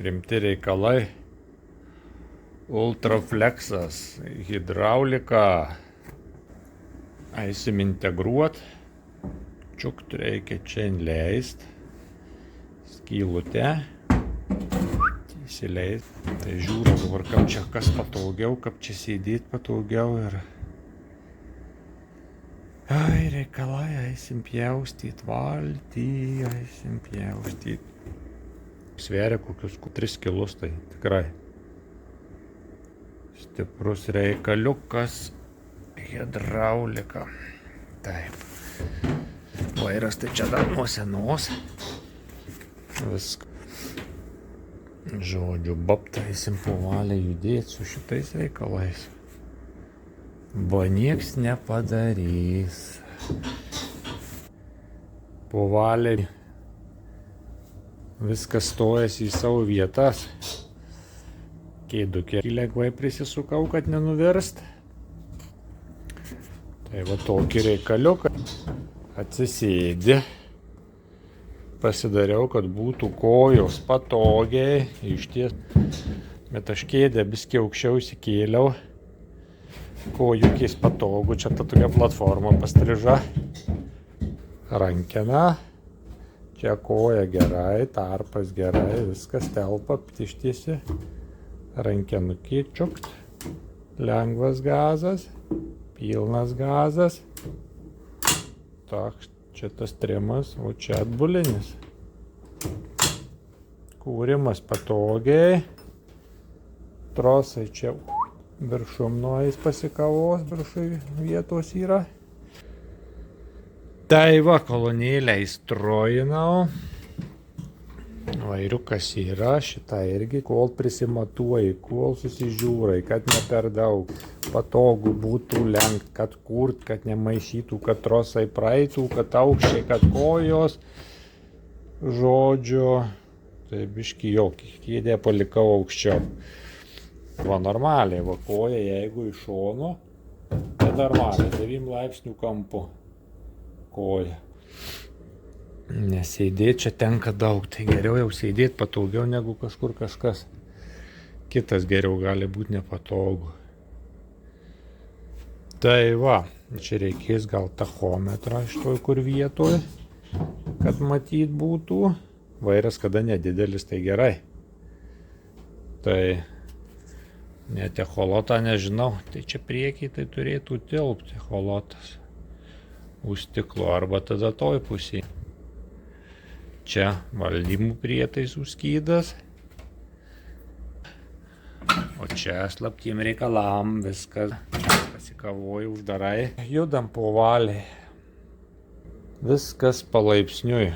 rimti reikalai. Ultraflexas, hidraulika. Eisim integruot. Čiukt reikia čia leist. Skylutę. Įsileist. Tai žiūriu dabar, kaip čia kas patogiau, kaip čia sėdėt patogiau ir... Ai, reikalai, eisim pjaustyt valtį, eisim pjaustyt. Sveria kokius 3 kilus, tai tikrai. Stiprus reikaliukas, hidraulika. Taip. Vairas tai čia dar nuo senos. Viską. Žodžiu, baptaisim po valią judėti su šitais reikalais. Bo nieks nepadarys. Po valią viskas stojasi į savo vietas. Kėdukė lengvai prisisukau, kad nenuvirst. Tai va tokį reikaliuką. Atsisėdi. Pasidariau, kad būtų kojos patogiai. Išties. Bet aš kėdę biskį aukščiau įsikėliau. Kojukės patogu. Čia ta tokia platforma pastriža. Rankena. Čia koja gerai, tarpas gerai. Viskas telpa, ištiesi. Rankenukį čiukt. Lengvas gazas. Pilnas gazas. Tak, čia tas trimas, o čia atbulinis. Kūrimas patogiai. Trosai čia viršum nueis pasikavos, viršui vietos yra. Tai va, kolonėlę įstrojinau. Vairiukas yra, šitą irgi, kol prisimatuoji, kol susižiūrai, kad ne per daug. Patogu būtų lenkt, kad kurt, kad nemaišytų, kad trosai praeitų, kad aukščiai, kad kojos. Žodžiu, tai biški jokį, kėdę palikau aukščiau. Va normaliai, va koja, jeigu iš šono, tai normaliai, 9 laipsnių kampu koja. Nesėdėti čia tenka daug, tai geriau jau sėdėti patogiau negu kažkur kažkas. Kitas geriau gali būti nepatogu. Tai va, čia reikės gal tachometrą iš toj kur vietoj, kad matyt būtų. Vairas kada nedidelis, tai gerai. Tai net echolotą nežinau, tai čia priekiai tai turėtų tilpti echolotas. Už stiklo arba tada toj pusėje. Čia valdymų prietaisų skydas. O čia slaptiem reikalam viskas. Pasikavoju uždarai. Judam po valiai. Viskas palaipsniui.